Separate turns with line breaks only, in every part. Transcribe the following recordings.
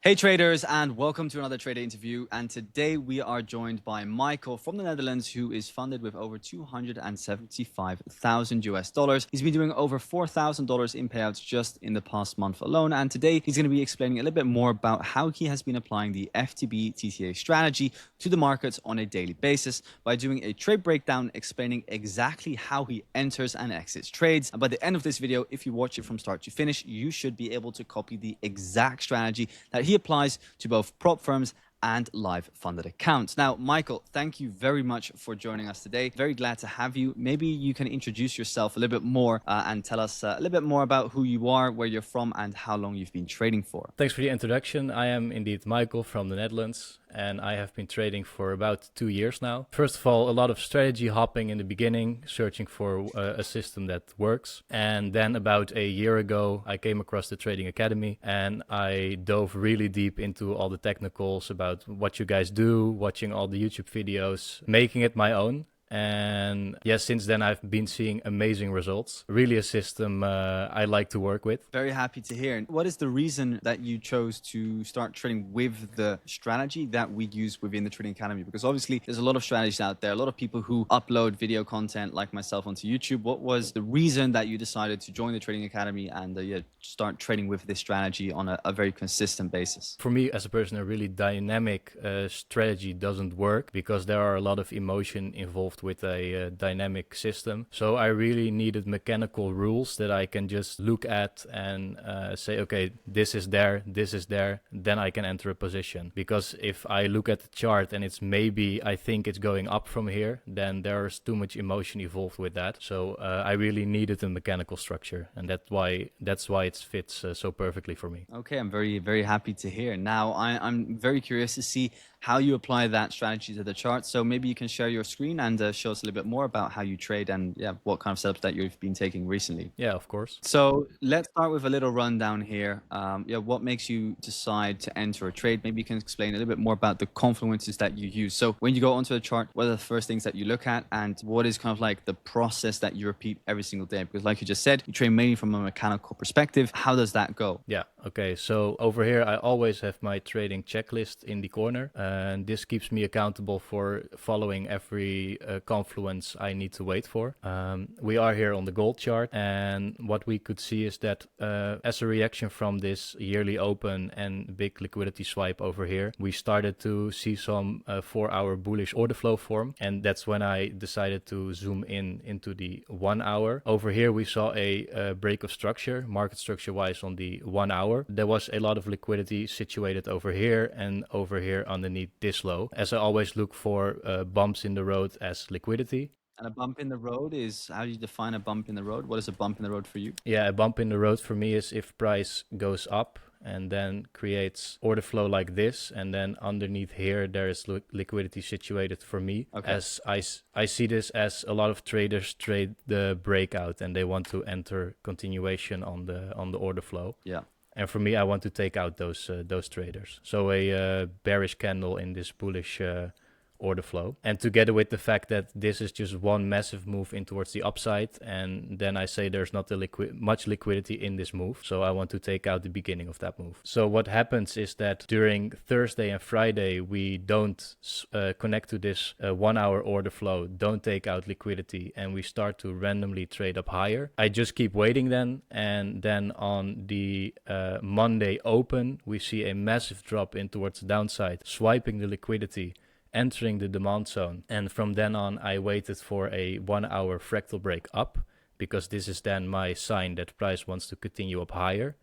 Hey traders, and welcome to another trader interview. And today we are joined by Michael from the Netherlands, who is funded with over 275,000 US dollars. He's been doing over $4,000 in payouts just in the past month alone. And today he's going to be explaining a little bit more about how he has been applying the FTB TTA strategy to the markets on a daily basis by doing a trade breakdown, explaining exactly how he enters and exits trades. And by the end of this video, if you watch it from start to finish, you should be able to copy the exact strategy that he applies to both prop firms and live funded accounts. Now, Michael, thank you very much for joining us today. Very glad to have you. Maybe you can introduce yourself a little bit more and tell us a little bit more about who you are, where you're from, and how long you've been trading for.
Thanks for the introduction. I am indeed Michael from the Netherlands, and I have been trading for about 2 years now. First of all, a lot of strategy hopping in the beginning, searching for a system that works. And then about a year ago, I came across the Trading Academy and I dove really deep into all the technicals about what you guys do, watching all the YouTube videos, making it my own. And yes, since then I've been seeing amazing results. Really a system I like to work with.
Very happy to hear. And what is the reason that you chose to start trading with the strategy that we use within the Trading Academy? Because obviously there's a lot of strategies out there, a lot of people who upload video content like myself onto YouTube. What was the reason that you decided to join the Trading Academy and start trading with this strategy on a very consistent basis?
For me as a person, a really dynamic strategy doesn't work because there are a lot of emotion involved with a dynamic system. So I really needed mechanical rules that I can just look at and say, okay, this is there, then I can enter a position. Because if I look at the chart and it's maybe I think it's going up from here, then there's too much emotion involved with that. So I really needed a mechanical structure, and that's why it fits so perfectly for me.
Okay, I'm very, very happy to hear. Now, I'm very curious to see how you apply that strategy to the chart. So maybe you can share your screen and show us a little bit more about how you trade and what kind of setups that you've been taking recently.
Yeah, of course.
So let's start with a little rundown here. What makes you decide to enter a trade? Maybe you can explain a little bit more about the confluences that you use. So when you go onto the chart, what are the first things that you look at, and what is kind of like the process that you repeat every single day? Because like you just said, you trade mainly from a mechanical perspective. How does that go?
Yeah, okay. So over here, I always have my trading checklist in the corner, and this keeps me accountable for following every confluence I need to wait for. We are here on the gold chart, and what we could see is that as a reaction from this yearly open and big liquidity swipe over here, we started to see some 4-hour bullish order flow form, and that's when I decided to zoom into the 1 hour. Over here we saw a break of structure, market structure wise, on the 1 hour. There was a lot of liquidity situated over here and over here underneath this low. As I always look for bumps in the road as liquidity.
And a bump in the road is, how do you define a bump in the road? What is a bump in the road for you?
Yeah, a bump in the road for me is if price goes up and then creates order flow like this, and then underneath here there is liquidity situated for me. Okay. As I see this as a lot of traders trade the breakout and they want to enter continuation on the order flow. Yeah. And for me, I want to take out those traders. So a bearish candle in this bullish order flow, and together with the fact that this is just one massive move in towards the upside, and then I say there's not much liquidity in this move, so I want to take out the beginning of that move. So what happens is that during Thursday and Friday we don't connect to this 1 hour order flow, don't take out liquidity, and we start to randomly trade up higher. I just keep waiting then, and then on the Monday open we see a massive drop in towards the downside, swiping the liquidity, entering the demand zone, and from then on I waited for a 1 hour fractal break up, because this is then my sign that price wants to continue up higher.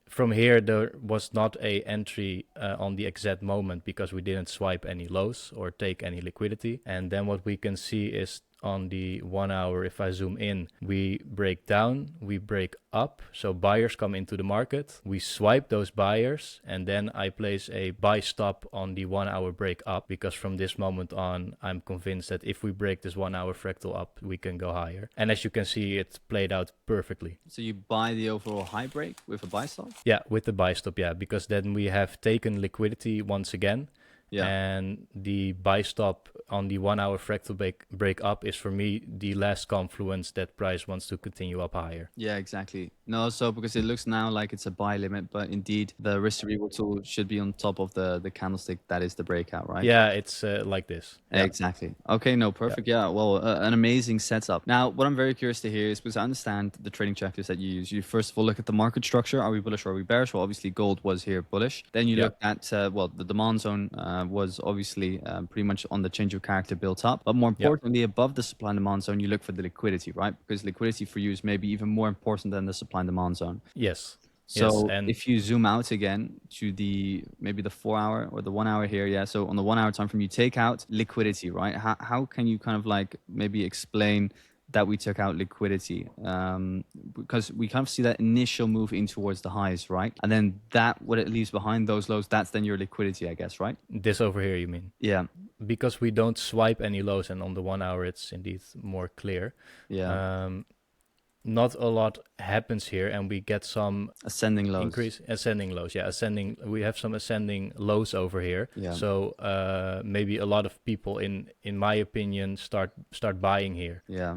From here there was not a entry on the exact moment because we didn't swipe any lows or take any liquidity. And then what we can see is on the 1 hour, if I zoom in, we break down, we break up, so buyers come into the market, we swipe those buyers, and then I place a buy stop on the 1 hour break up, because from this moment on I'm convinced that if we break this 1 hour fractal up we can go higher. And as you can see, it's played out perfectly.
So you buy the overall high break with a buy stop?
Yeah, with the buy stop, yeah, because then we have taken liquidity once again. Yeah. And the buy stop on the 1 hour fractal break up is for me the last confluence that price wants to continue up higher.
Yeah, exactly. No, so because it looks now like it's a buy limit, but indeed the risk to reward tool should be on top of the candlestick that is the breakout, right?
Yeah, it's like this. Yeah,
Exactly. Okay, no,
yeah,
perfect. Yeah, well, an amazing setup. Now, what I'm very curious to hear is because I understand the trading checklist that you use. You first of all look at the market structure. Are we bullish or are we bearish? Well, obviously, gold was here bullish. Then you
yeah,
look at, well, the demand zone was obviously pretty much on the change of character built up. But more
yeah.
importantly, above the supply and demand zone, you look for the liquidity, right? Because liquidity for you is maybe even more important than the supply and demand zone.
Yes, yes,
So
and
if you zoom out again to the maybe the 4 hour or the 1 hour here, yeah. So on the 1 hour time frame, you take out liquidity, right? How can you kind of like maybe explain that we took out liquidity? Because we kind of see that initial move in towards the highs, right? And then that what it leaves behind those lows, that's then your liquidity, I guess, right?
this over here, you mean?
Yeah,
Because we don't swipe any lows, and on the 1 hour, it's indeed more clear.
yeah.
Um, Not a lot happens here, and we get some
Ascending lows.
increase ascending lows. Yeah, ascending. We have some ascending lows over here.
Yeah.
So maybe a lot of people, in my opinion, start buying here.
Yeah.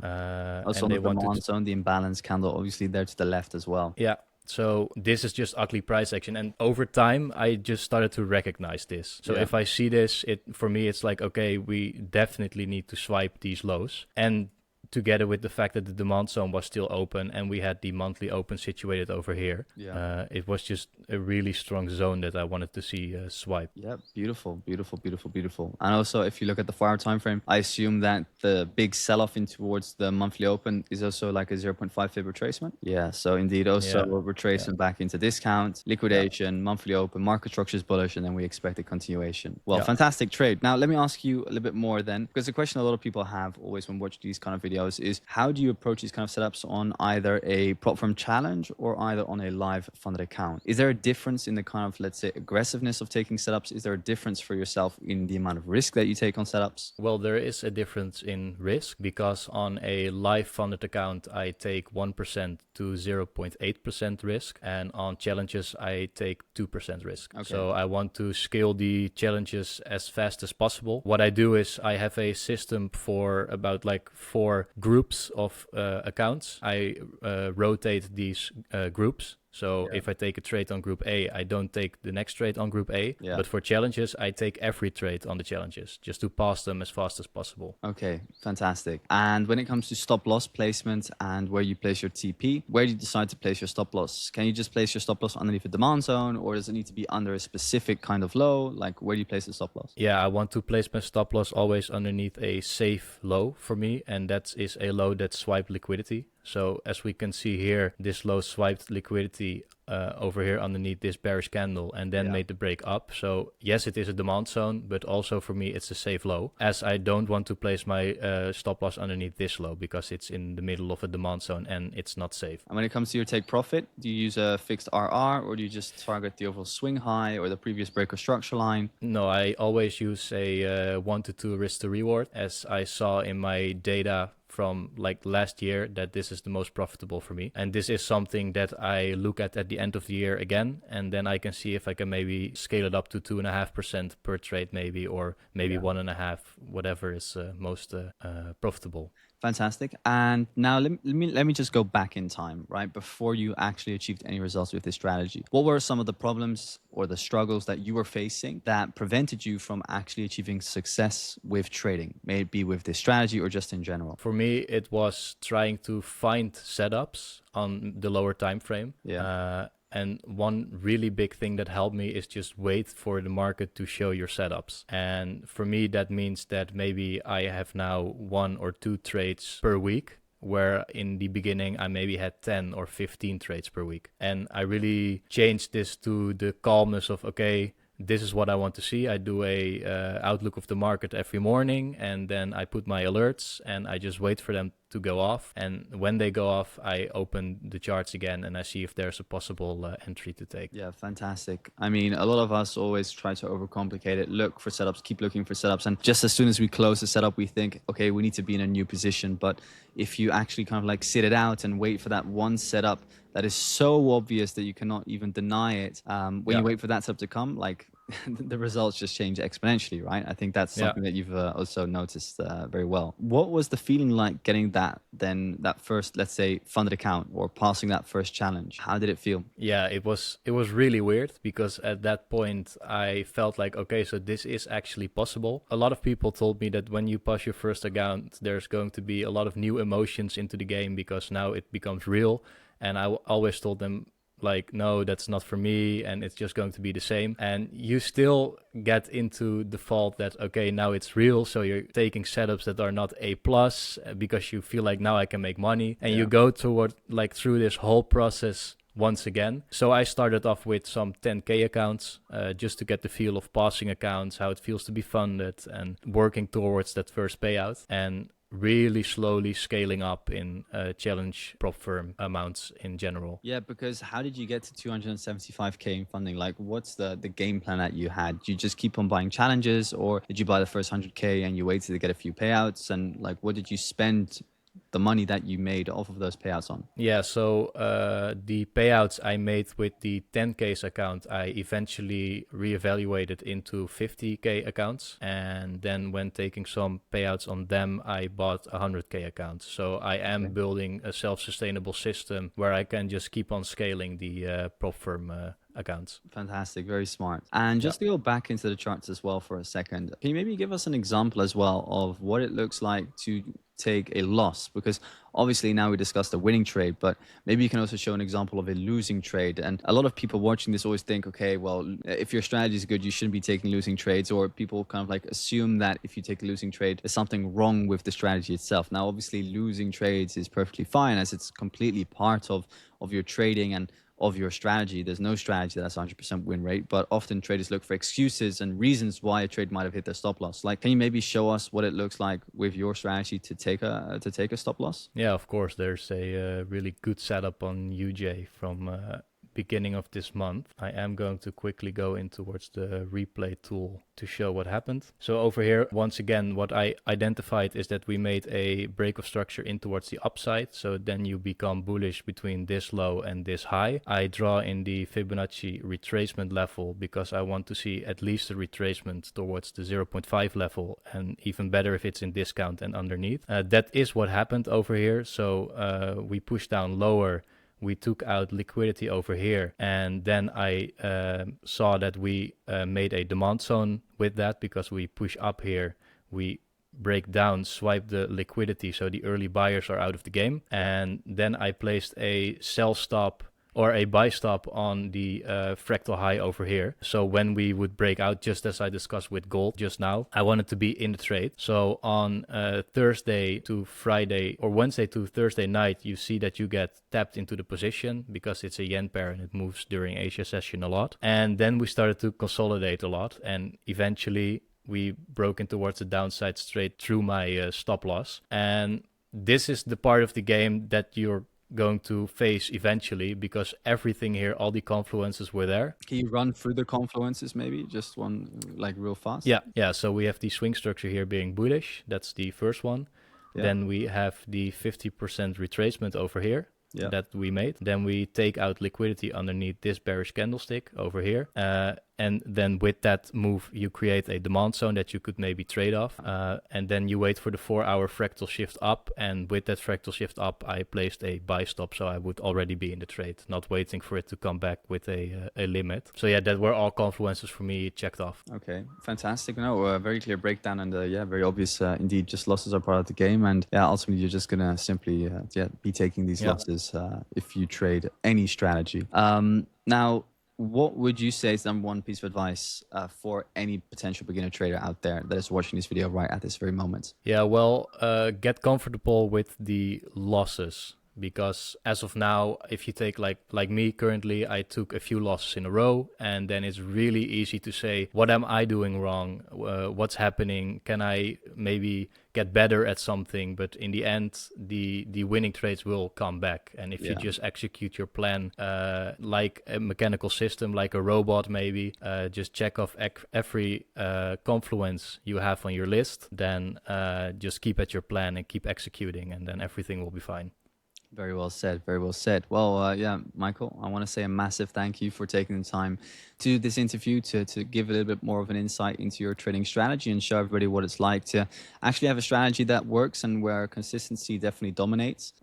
Also
And
on
they
the
want
demand
to.
zone, the imbalance candle, obviously there to the left as well.
Yeah. So this is just ugly price action, and over time I just started to recognize this. So
Yeah.
if I see this, it for me it's like, okay, we definitely need to swipe these lows. And together with the fact that the demand zone was still open and we had the monthly open situated over here,
Yeah.
it was just a really strong zone that I wanted to see swipe.
Yeah, beautiful, beautiful, beautiful, beautiful. And also, if you look at the 4 hour time frame, I assume that the big sell off in towards the monthly open is also like a zero point 0.5 fib retracement. Yeah, so indeed, also
Yeah,
retracement back into discount,
yeah,
liquidation, monthly open, market structure is bullish, and then we expect a continuation. Well,
yeah.
fantastic trade. Now, let me ask you a little bit more then, because the question a lot of people have always when watching these kind of videos is how do you approach these kind of setups on either a platform challenge or either on a live funded account? Is there a difference in the kind of, let's say, aggressiveness of taking setups? Is there a difference for yourself in the amount of risk that you take on setups?
Well, there is a difference in risk because on a live funded account, I take 1% to 0.8% risk, and on challenges, I take 2% risk.
Okay.
So I want to scale the challenges as fast as possible. What I do is I have a system for about like 4 groups of accounts. I rotate these groups. So
Yeah.
if I take a trade on group A, I don't take the next trade on group A.
Yeah.
But for challenges, I take every trade on the challenges just to pass them as fast as possible.
Okay, fantastic. And when it comes to stop loss placement and where you place your TP, where do you decide to place your stop loss? Can you just place your stop loss underneath a demand zone, or does it need to be under a specific kind of low? Like, where do you place the stop loss?
Yeah, I want to place my stop loss always underneath a safe low for me, and that is a low that swipe liquidity. So as we can see here, this low swiped liquidity over here underneath this bearish candle and then made the break up. So yes, it is a demand zone, but also for me, it's a safe low, as I don't want to place my stop loss underneath this low because it's in the middle of a demand zone and it's not safe.
And when it comes to your take profit, do you use a fixed RR, or do you just target the overall swing high or the previous break or structure line?
No, I always use a 1 to 2 risk to reward, as I saw in my data from like last year that this is the most profitable for me. And this is something that I look at the end of the year again, and then I can see if I can maybe scale it up to 2.5% per trade maybe, or maybe 1.5, whatever is most profitable.
Fantastic. And now let me just go back in time, right? Before you actually achieved any results with this strategy. What were some of the problems or the struggles that you were facing that prevented you from actually achieving success with trading? May it be with this strategy or just in general?
For me, it was trying to find setups on the lower time frame. And one really big thing that helped me is just wait for the market to show your setups. And for me, that means that maybe I have now 1 or 2 trades per week, where in the beginning I maybe had 10 or 15 trades per week. And I really changed this to the calmness of, okay, this is what I want to see. I do a outlook of the market every morning, and then I put my alerts and I just wait for them to go off. And when they go off, I open the charts again and I see if there's a possible entry to take.
Yeah, fantastic. I mean, a lot of us always try to overcomplicate it, look for setups, keep looking for setups. And just as soon as we close the setup, we think, okay, we need to be in a new position. But if you actually kind of like sit it out and wait for that one setup that is so obvious that you cannot even deny it, when you wait for that setup to come, like the results just change exponentially, right? I think that's
Yeah.
something that you've also noticed very well. What was the feeling like getting that first, let's say, funded account or passing that first challenge? How did it feel?
Yeah, it was really weird because at that point I felt like, okay, so this is actually possible. A lot of people told me that when you pass your first account, there's going to be a lot of new emotions into the game because now it becomes real. And always told them like, no, that's not for me, and it's just going to be the same. And you still get into the fault that, okay, now it's real, so you're taking setups that are not A plus because you feel like now I can make money, and you go toward like through this whole process once again. So I started off with some 10K accounts just to get the feel of passing accounts, how it feels to be funded, and working towards that first payout. And really slowly scaling up in challenge prop firm amounts in general.
Yeah, because how did you get to 275K in funding? Like, what's the game plan that you had? Did you just keep on buying challenges, or did you buy the first 100K and you waited to get a few payouts? And like, what did you spend the money that you made off of those payouts on?
Yeah, so the payouts I made with the 10K's account, I eventually reevaluated into 50K accounts. And then when taking some payouts on them, I bought 100K accounts. So I am building a self-sustainable system where I can just keep on scaling the prop firm accounts.
Fantastic, very smart. And just to go back into the charts as well for a second, can you maybe give us an example as well of what it looks like to take a loss? Because obviously now we discussed a winning trade, but maybe you can also show an example of a losing trade. And a lot of people watching this always think, okay, well, if your strategy is good, you shouldn't be taking losing trades, or people kind of like assume that if you take a losing trade, there's something wrong with the strategy itself. Now, obviously, losing trades is perfectly fine as it's completely part of your trading and of your strategy. There's no strategy that's 100% win rate, but often traders look for excuses and reasons why a trade might have hit their stop loss. Like, can you maybe show us what it looks like with your strategy to take a stop loss?
Yeah, of course, there's a really good setup on UJ from beginning of this month. I am going to quickly go in towards the replay tool to show what happened. So over here, once again, what I identified is that we made a break of structure in towards the upside. So then you become bullish between this low and this high. I draw in the Fibonacci retracement level because I want to see at least a retracement towards the 0.5 level, and even better if it's in discount and underneath. That is what happened over here. So we pushed down lower. We took out liquidity over here, and then I saw that we made a demand zone with that because we push up here, we break down, swipe the liquidity, so the early buyers are out of the game, and then I placed a sell stop or a buy stop on the fractal high over here. So when we would break out, just as I discussed with gold just now, I wanted to be in the trade. So on Thursday to Friday or Wednesday to Thursday night, you see that you get tapped into the position because it's a yen pair and it moves during Asia session a lot. And then we started to consolidate a lot, and eventually we broke in towards the downside straight through my stop loss. And this is the part of the game that you're going to face eventually because everything here, all the confluences were there.
Can you run through the confluences maybe? Just one, like real fast?
Yeah. So we have the swing structure here being bullish. That's the first one.
Yeah.
Then we have the 50% retracement over here. That we made. Then we take out liquidity underneath this bearish candlestick over here. And then with that move, you create a demand zone that you could maybe trade off. And then you wait for the 4-hour fractal shift up. And with that fractal shift up, I placed a buy stop. So I would already be in the trade, not waiting for it to come back with a limit. So yeah, that were all confluences for me checked off.
Okay, fantastic. No, very clear breakdown, and very obvious indeed. Just losses are part of the game, and ultimately you're just gonna simply be taking these losses if you trade any strategy. Now, what would you say is number one piece of advice for any potential beginner trader out there that is watching this video right at this very moment?
Yeah, well, get comfortable with the losses. Because as of now, if you take like me currently, I took a few losses in a row, and then it's really easy to say, what am I doing wrong? What's happening? Can I maybe get better at something? But in the end, the winning trades will come back. And if you just execute your plan like a mechanical system, like a robot maybe, just check off every confluence you have on your list, then just keep at your plan and keep executing, and then everything will be fine.
Very well said. Very well said. Well, yeah, Michael, I want to say a massive thank you for taking the time to do this interview to give a little bit more of an insight into your trading strategy and show everybody what it's like to actually have a strategy that works and where consistency definitely dominates.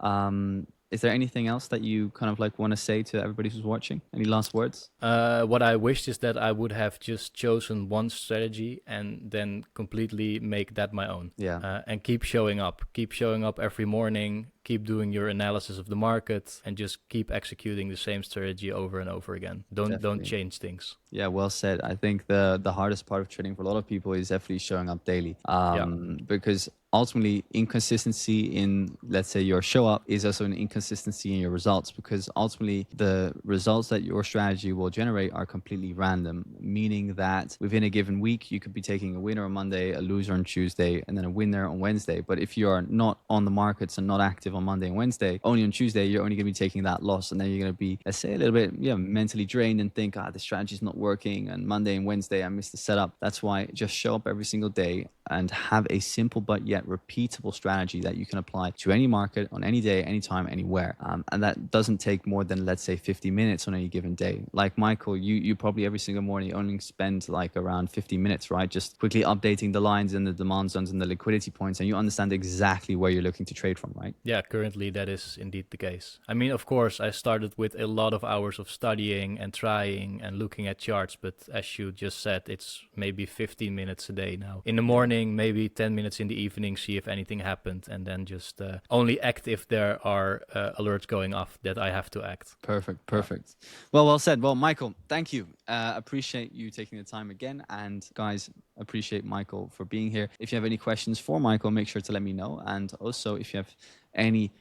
Is there anything else that you kind of like want to say to everybody who's watching? Any last words?
What I wished is that I would have just chosen one strategy and then completely make that my own.
Yeah.
And keep showing up. Keep showing up every morning. Keep doing your analysis of the market and just keep executing the same strategy over and over again. Don't
Definitely.
change things.
Yeah, well said. I think the hardest part of trading for a lot of people is definitely showing up daily.
Yeah.
Because ultimately inconsistency in, let's say, your show up is also an inconsistency in your results, because ultimately the results that your strategy will generate are completely random, meaning that within a given week you could be taking a winner on Monday, a loser on Tuesday, and then a winner on Wednesday. But if you are not on the markets and not active on Monday and Wednesday, only on Tuesday you're only going to be taking that loss, and then you're going to be, let's say, a little bit mentally drained and think, the strategy is not working, and Monday and Wednesday I missed the setup. That's why just show up every single day and have a simple but yet repeatable strategy that you can apply to any market on any day, anytime, anywhere. And that doesn't take more than, let's say, 50 minutes on any given day. Like Michael, you probably every single morning only spend like around 50 minutes, right? Just quickly updating the lines and the demand zones and the liquidity points, and you understand exactly where you're looking to trade from, right?
Yeah, currently that is indeed the case. I mean, of course, I started with a lot of hours of studying and trying and looking at charts, but as you just said, it's maybe 15 minutes a day now. In the morning, maybe 10 minutes in the evening, see if anything happened, and then just only act if there are alerts going off that I have to act.
Perfect. Well said. Well, Michael, thank you. Appreciate you taking the time again. And guys, appreciate Michael for being here. If you have any questions for Michael, make sure to let me know. And also, if you have any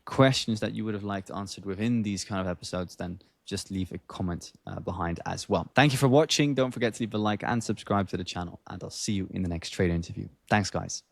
questions that you would have liked answered within these kind of episodes, then just leave a comment behind as well. Thank you for watching. Don't forget to leave a like and subscribe to the channel. And I'll see you in the next trader interview. Thanks, guys.